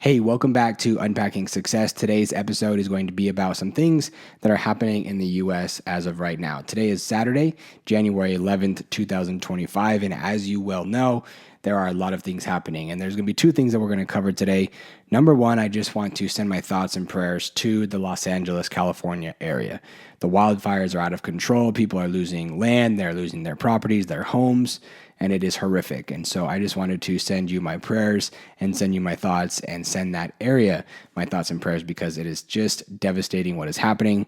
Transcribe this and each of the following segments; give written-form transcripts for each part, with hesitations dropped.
Hey, welcome back to Unpacking Success. Today's episode is going to be about some things that are happening in the US as of right now. Today is Saturday, January 11th, 2025. And as you well know, there are a lot of things happening. And there's going to be two things that we're going to cover today. Number one, I just want to send my thoughts and prayers to the Los Angeles, California area. The wildfires are out of control. People are losing land, they're losing their properties, their homes, and it is horrific. And so I just wanted to send you my prayers and send you my thoughts and send that area my thoughts and prayers because it is just devastating what is happening.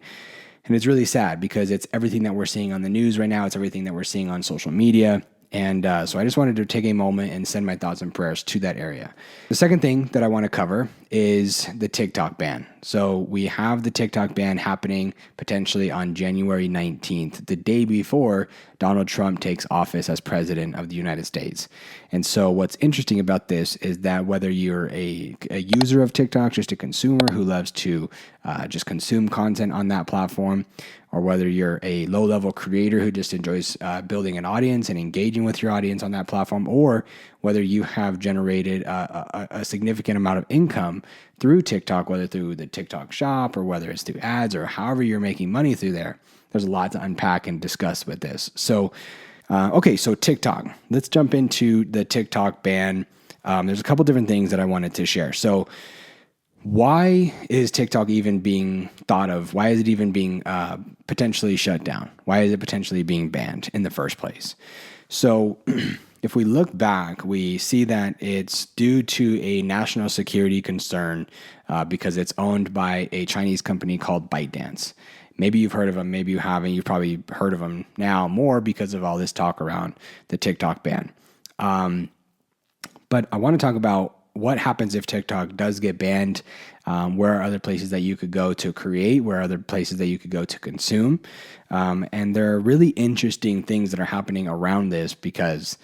And it's really sad because it's everything that we're seeing on the news right now. It's everything that we're seeing on social media. And so I just wanted to take a moment and send my thoughts and prayers to that area. The second thing that I want to cover is the TikTok ban. So we have the TikTok ban happening potentially on January 19th, the day before Donald Trump takes office as president of the United States. And so what's interesting about this is that whether you're a user of TikTok, just a consumer who loves to just consume content on that platform, or whether you're a low-level creator who just enjoys building an audience and engaging with your audience on that platform, or whether you have generated a significant amount of income through TikTok, whether through the TikTok shop or whether it's through ads or however you're making money through there, there's a lot to unpack and discuss with this. So, so TikTok. Let's jump into the TikTok ban. There's a couple different things that I wanted to share. So, why is TikTok even being thought of? Why is it even being potentially shut down? Why is it potentially being banned in the first place? So if we look back, we see that it's due to a national security concern because it's owned by a Chinese company called ByteDance. Maybe you've heard of them, maybe you haven't. You've probably heard of them now more because of all this talk around the TikTok ban. But I want to talk about what happens if TikTok does get banned. Where are other places that you could go to create? Where are other places that you could go to consume? And there are really interesting things that are happening around this because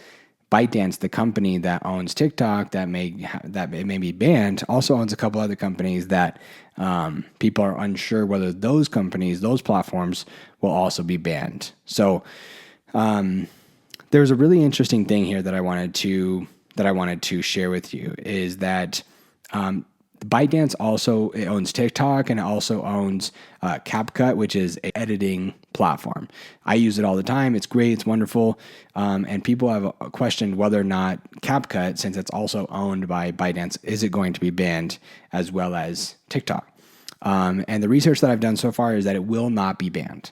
ByteDance, the company that owns TikTok that may be banned, also owns a couple other companies that people are unsure whether those companies, those platforms, will also be banned. So there's a really interesting thing here that I wanted to share with you is that ByteDance also owns TikTok and it also owns CapCut, which is an editing platform. I use it all the time. It's great. It's wonderful. And people have questioned whether or not CapCut, since it's also owned by ByteDance, is it going to be banned as well as TikTok? And the research that I've done so far is that it will not be banned.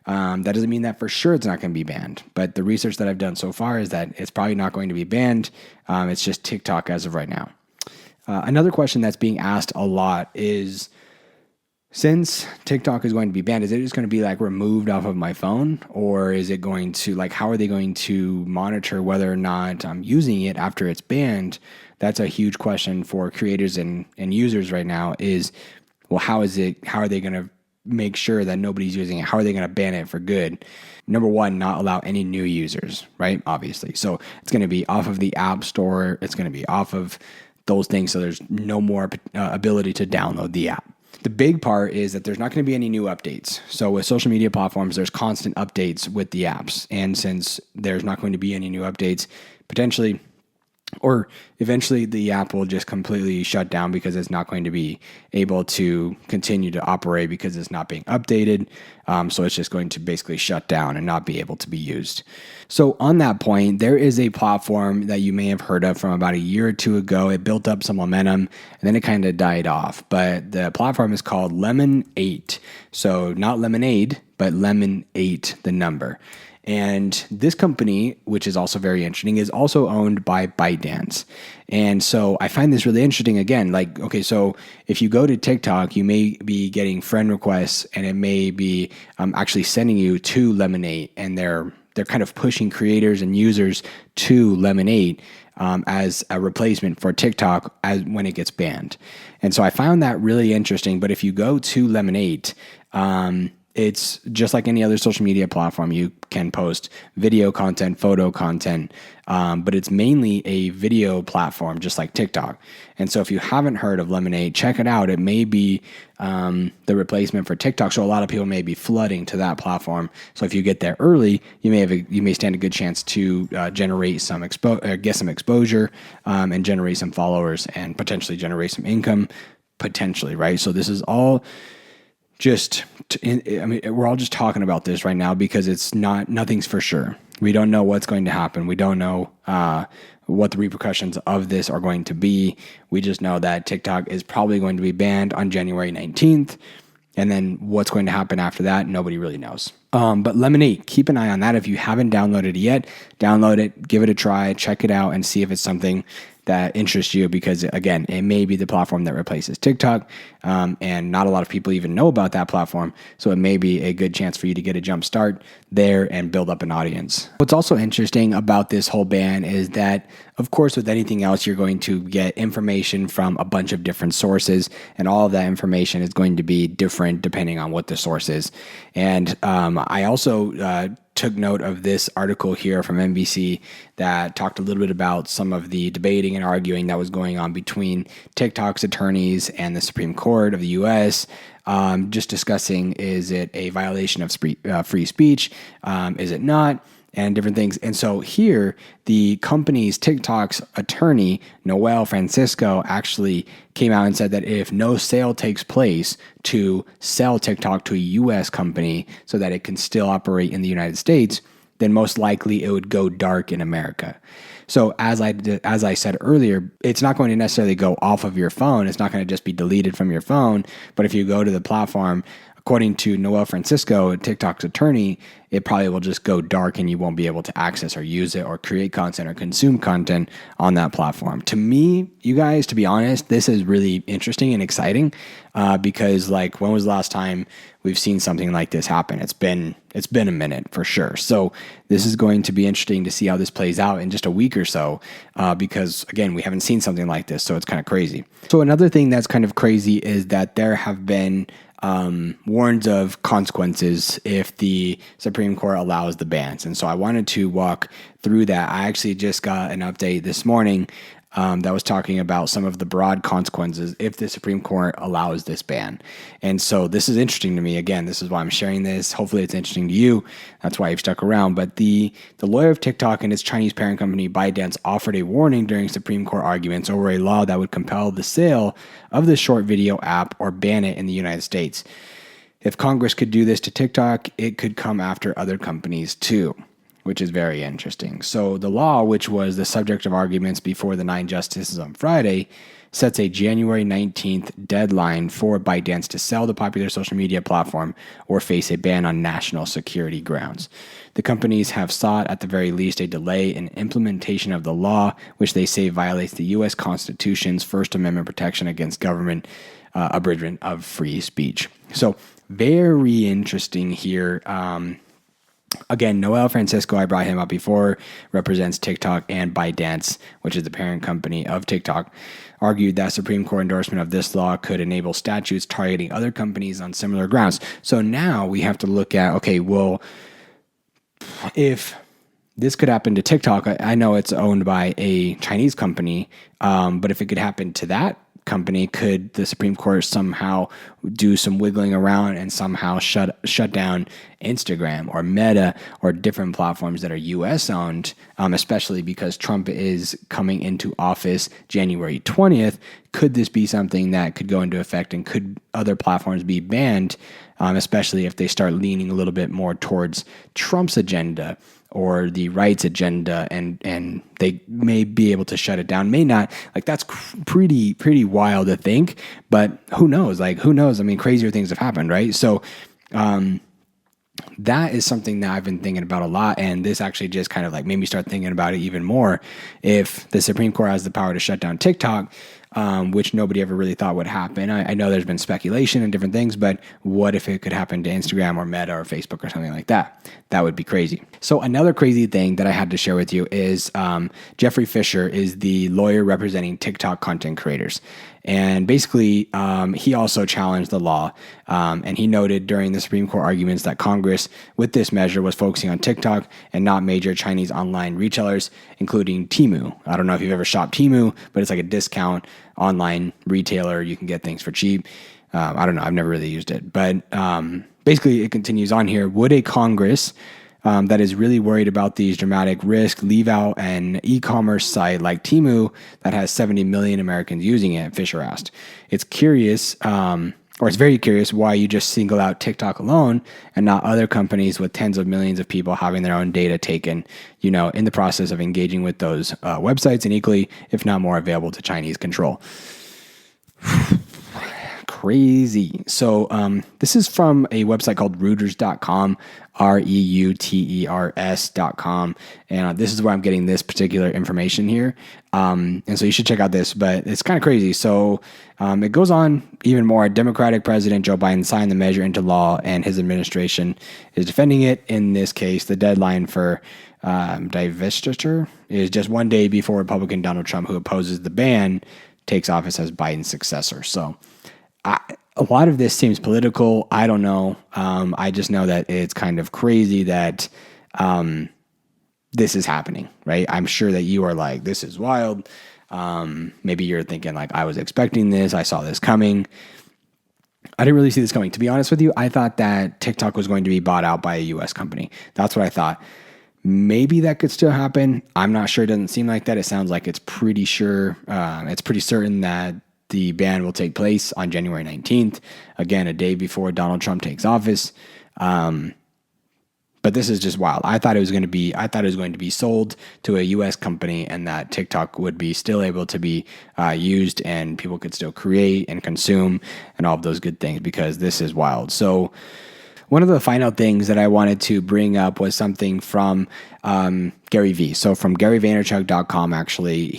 That doesn't mean that for sure it's not going to be banned, but the research that I've done so far is that it's probably not going to be banned. It's just TikTok as of right now. Another question that's being asked a lot is, since TikTok is going to be banned, is it just going to be like removed off of my phone, or is it going to, like, how are they going to monitor whether or not I'm using it after it's banned? That's a huge question for creators and users right now is, well, how are they going to make sure that nobody's using it? How are they going to ban it for good? Number one, not allow any new users, right? Obviously. So it's going to be off of the App Store. It's going to be off of those things. So there's no more ability to download the app. The big part is that there's not going to be any new updates. So with social media platforms, there's constant updates with the apps. And since there's not going to be any new updates, potentially or eventually the app will just completely shut down because it's not going to be able to continue to operate because it's not being updated. So it's just going to basically shut down and not be able to be used. So on that point, there is a platform that you may have heard of from about a year or two ago. It built up some momentum and then it kind of died off. But the platform is called Lemon8. So not lemonade, but Lemon8, the number. And this company, which is also very interesting, is also owned by ByteDance. And so I find this really interesting. Again, like, okay, so if you go to TikTok, you may be getting friend requests and it may be actually sending you to Lemon8, and they're kind of pushing creators and users to Lemon8 as a replacement for TikTok when it gets banned. And so I found that really interesting. But if you go to Lemon8, it's just like any other social media platform. You can post video content, photo content, but it's mainly a video platform, just like TikTok. And so if you haven't heard of Lemonade, check it out. It may be the replacement for TikTok. So a lot of people may be flooding to that platform. So if you get there early, you may stand a good chance to generate some get some exposure, and generate some followers and potentially generate some income, potentially, right? So this is all we're all just talking about this right now because nothing's for sure. We don't know what's going to happen. We don't know what the repercussions of this are going to be. We just know that TikTok is probably going to be banned on January 19th. And then what's going to happen after that, nobody really knows. But Lemonade, keep an eye on that. If you haven't downloaded it yet, download it, give it a try, check it out, and see if it's something that interests you, because again, it may be the platform that replaces TikTok, and not a lot of people even know about that platform. So it may be a good chance for you to get a jump start there and build up an audience. What's also interesting about this whole ban is that, of course, with anything else, you're going to get information from a bunch of different sources, and all of that information is going to be different depending on what the source is. And I also took note of this article here from NBC that talked a little bit about some of the debating and arguing that was going on between TikTok's attorneys and the Supreme Court of the U.S., just discussing, is it a violation of free speech? Is it not? And different things. And so here, the company's TikTok's attorney, Noel Francisco, actually came out and said that if no sale takes place to sell TikTok to a U.S. company so that it can still operate in the United States, then most likely it would go dark in America. So as I said earlier, it's not going to necessarily go off of your phone. It's not going to just be deleted from your phone. But if you go to the platform, according to Noel Francisco, TikTok's attorney, it probably will just go dark and you won't be able to access or use it or create content or consume content on that platform. To me, you guys, to be honest, this is really interesting and exciting, because like, when was the last time we've seen something like this happen? It's been a minute for sure. So this is going to be interesting to see how this plays out in just a week or so, because again, we haven't seen something like this. So it's kind of crazy. So another thing that's kind of crazy is that there have been warns of consequences if the Supreme Court allows the bans. And so I wanted to walk through that. I actually just got an update this morning that was talking about some of the broad consequences if the Supreme Court allows this ban. And so this is interesting to me. Again, this is why I'm sharing this. Hopefully it's interesting to you. That's why you've stuck around. But the lawyer of TikTok and its Chinese parent company ByteDance offered a warning during Supreme Court arguments over a law that would compel the sale of the short video app or ban it in the United States. If Congress could do this to TikTok, it could come after other companies too, which is very interesting. So the law, which was the subject of arguments before the 9 justices on Friday, sets a January 19th deadline for ByteDance to sell the popular social media platform or face a ban on national security grounds. The companies have sought, at the very least, a delay in implementation of the law, which they say violates the U.S. Constitution's First Amendment protection against government abridgment of free speech. So very interesting here. Again, Noel Francisco, I brought him up before, represents TikTok and ByteDance, which is the parent company of TikTok, argued that Supreme Court endorsement of this law could enable statutes targeting other companies on similar grounds. So now we have to look at, okay, well, if this could happen to TikTok, I know it's owned by a Chinese company, but if it could happen to that company, could the Supreme Court somehow do some wiggling around and somehow shut down Instagram or Meta or different platforms that are U.S. owned, especially because Trump is coming into office January 20th? Could this be something that could go into effect, and could other platforms be banned, especially if they start leaning a little bit more towards Trump's agenda or the rights agenda, and they may be able to shut it down, may not. Like, that's pretty wild to think, but who knows? Like, who knows? I mean, crazier things have happened, right? So that is something that I've been thinking about a lot, and this actually just kind of like made me start thinking about it even more. If the Supreme Court has the power to shut down TikTok, which nobody ever really thought would happen. I know there's been speculation and different things, but what if it could happen to Instagram or Meta or Facebook or something like that? That would be crazy. So another crazy thing that I had to share with you is Jeffrey Fisher is the lawyer representing TikTok content creators. And basically, he also challenged the law. And he noted during the Supreme Court arguments that Congress, with this measure, was focusing on TikTok and not major Chinese online retailers, including Temu. I don't know if you've ever shopped Temu, but it's like a discount online retailer. You can get things for cheap. I don't know. I've never really used it. But basically, it continues on here. Would a Congress that is really worried about these dramatic risks leave out an e-commerce site like Temu that has 70 million Americans using it? Fisher asked. It's curious, or it's very curious, why you just single out TikTok alone and not other companies with tens of millions of people having their own data taken, in the process of engaging with those websites and equally, if not more, available to Chinese control. Crazy. So this is from a website called Reuters.com, Reuters.com. And this is where I'm getting this particular information here. And so you should check out this, but it's kind of crazy. So it goes on even more. Democratic President Joe Biden signed the measure into law and his administration is defending it. In this case, the deadline for divestiture is just one day before Republican Donald Trump, who opposes the ban, takes office as Biden's successor. So a lot of this seems political. I don't know. I just know that it's kind of crazy that this is happening, right? I'm sure that you are like, this is wild. Maybe you're thinking like, I was expecting this. I saw this coming. I didn't really see this coming. To be honest with you, I thought that TikTok was going to be bought out by a U.S. company. That's what I thought. Maybe that could still happen. I'm not sure. It doesn't seem like that. It sounds like it's pretty sure. It's pretty certain that the ban will take place on January 19th, again, a day before Donald Trump takes office. But this is just wild. I thought it was going to be sold to a U.S. company, and that TikTok would be still able to be used, and people could still create and consume and all of those good things, because this is wild. So one of the final things that I wanted to bring up was something from Gary Vee. So from GaryVaynerchuk.com, actually,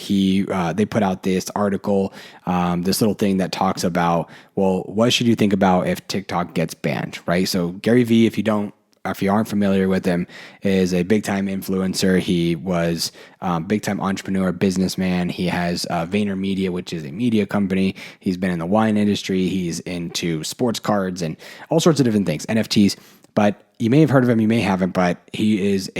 they put out this article, this little thing that talks about, well, what should you think about if TikTok gets banned, right? So Gary Vee, if you aren't familiar with him, is a big-time influencer. He was big-time entrepreneur, businessman. He has VaynerMedia, which is a media company. He's been in the wine industry. He's into sports cards and all sorts of different things, NFTs. But you may have heard of him, you may haven't, but he is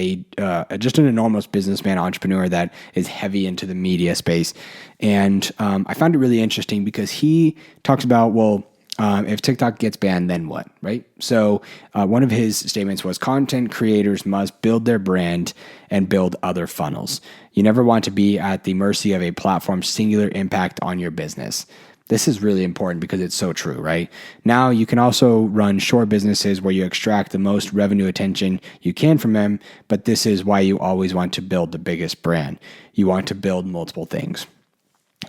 just an enormous businessman, entrepreneur that is heavy into the media space. And I found it really interesting because he talks about, well, if TikTok gets banned, then what, right? So one of his statements was, content creators must build their brand and build other funnels. You never want to be at the mercy of a platform's singular impact on your business. This is really important because it's so true, right? Now you can also run short businesses where you extract the most revenue attention you can from them, but this is why you always want to build the biggest brand. You want to build multiple things.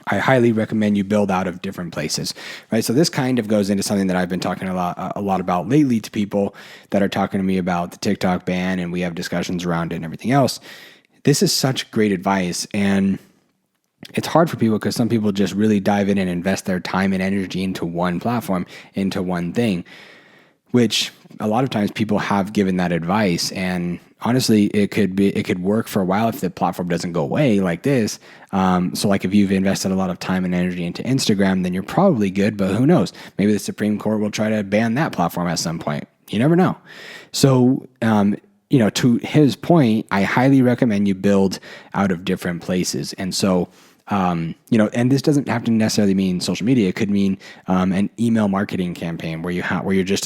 I highly recommend you build out of different places, right? So this kind of goes into something that I've been talking a lot about lately to people that are talking to me about the TikTok ban, and we have discussions around it and everything else. This is such great advice, and it's hard for people because some people just really dive in and invest their time and energy into one platform, into one thing, which a lot of times people have given that advice. And honestly, it could work for a while if the platform doesn't go away like this. So like if you've invested a lot of time and energy into Instagram, then you're probably good, but who knows? Maybe the Supreme Court will try to ban that platform at some point. You never know. So, to his point, I highly recommend you build out of different places. And so, and this doesn't have to necessarily mean social media. It could mean an email marketing campaign where you're just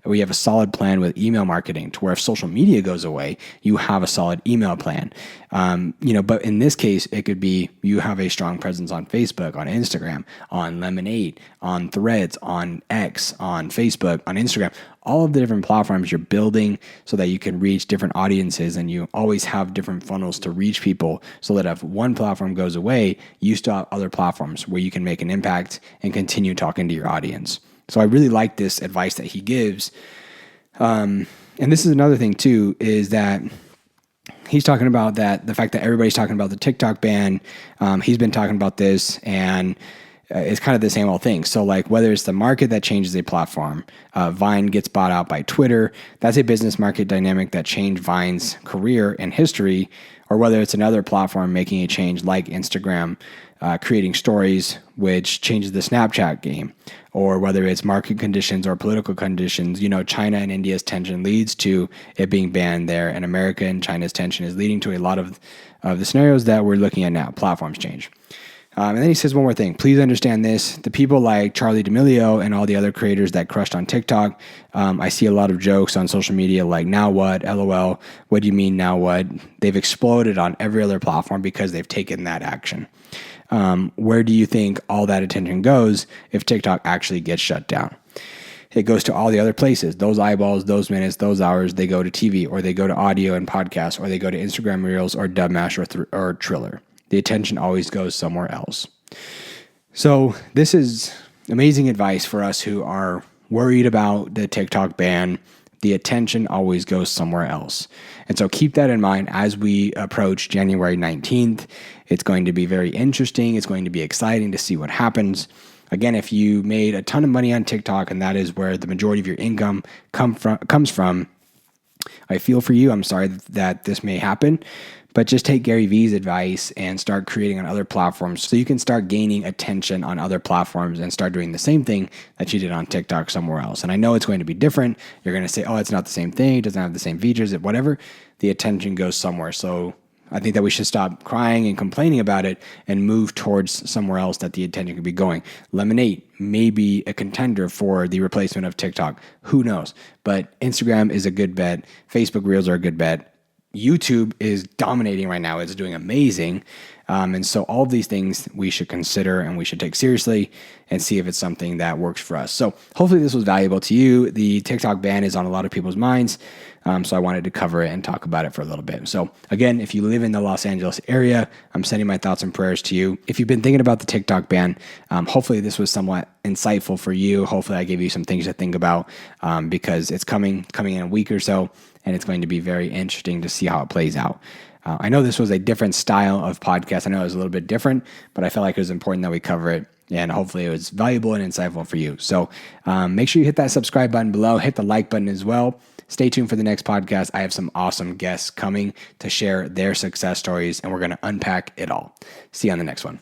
where you have a solid plan with email marketing, to where if social media goes away, you have a solid email plan. But in this case, it could be you have a strong presence on Facebook, on Instagram, on Lemonade, on Threads, on X, on Facebook, on Instagram. All of the different platforms you're building so that you can reach different audiences, and you always have different funnels to reach people, so that if one platform goes away, you still have other platforms where you can make an impact and continue talking to your audience. So I really like this advice that he gives. And this is another thing too, is that he's talking about that the fact that everybody's talking about the TikTok ban. He's been talking about this, and it's kind of the same old thing. So like whether it's the market that changes a platform, Vine gets bought out by Twitter. That's a business market dynamic that changed Vine's career and history, or whether it's another platform making a change like Instagram, creating stories, which changes the Snapchat game, or whether it's market conditions or political conditions. China and India's tension leads to it being banned there, and America and China's tension is leading to a lot of the scenarios that we're looking at now. Platforms change. And then he says one more thing. Please understand this. The people like Charlie D'Amelio and all the other creators that crushed on TikTok, I see a lot of jokes on social media like, now what? LOL. What do you mean, now what? They've exploded on every other platform because they've taken that action. Where do you think all that attention goes if TikTok actually gets shut down? It goes to all the other places. Those eyeballs, those minutes, those hours, they go to TV, or they go to audio and podcasts, or they go to Instagram Reels or Dubmash or Triller. The attention always goes somewhere else. So this is amazing advice for us who are worried about the TikTok ban. The attention always goes somewhere else. And so keep that in mind as we approach January 19th. It's going to be very interesting. It's going to be exciting to see what happens. Again, if you made a ton of money on TikTok and that is where the majority of your income comes from, I feel for you. I'm sorry that this may happen. But just take Gary Vee's advice and start creating on other platforms so you can start gaining attention on other platforms and start doing the same thing that you did on TikTok somewhere else. And I know it's going to be different. You're going to say, oh, it's not the same thing. It doesn't have the same features, whatever. The attention goes somewhere. So I think that we should stop crying and complaining about it and move towards somewhere else that the attention could be going. Lemonade may be a contender for the replacement of TikTok. Who knows? But Instagram is a good bet. Facebook Reels are a good bet. YouTube is dominating right now. It's doing amazing. And so all of these things we should consider and we should take seriously and see if it's something that works for us. So hopefully this was valuable to you. The TikTok ban is on a lot of people's minds. So I wanted to cover it and talk about it for a little bit. So again, if you live in the Los Angeles area, I'm sending my thoughts and prayers to you. If you've been thinking about the TikTok ban, hopefully this was somewhat insightful for you. Hopefully I gave you some things to think about because it's coming in a week or so. And it's going to be very interesting to see how it plays out. I know this was a different style of podcast. I know it was a little bit different, but I felt like it was important that we cover it. And hopefully it was valuable and insightful for you. So make sure you hit that subscribe button below. Hit the like button as well. Stay tuned for the next podcast. I have some awesome guests coming to share their success stories, and we're going to unpack it all. See you on the next one.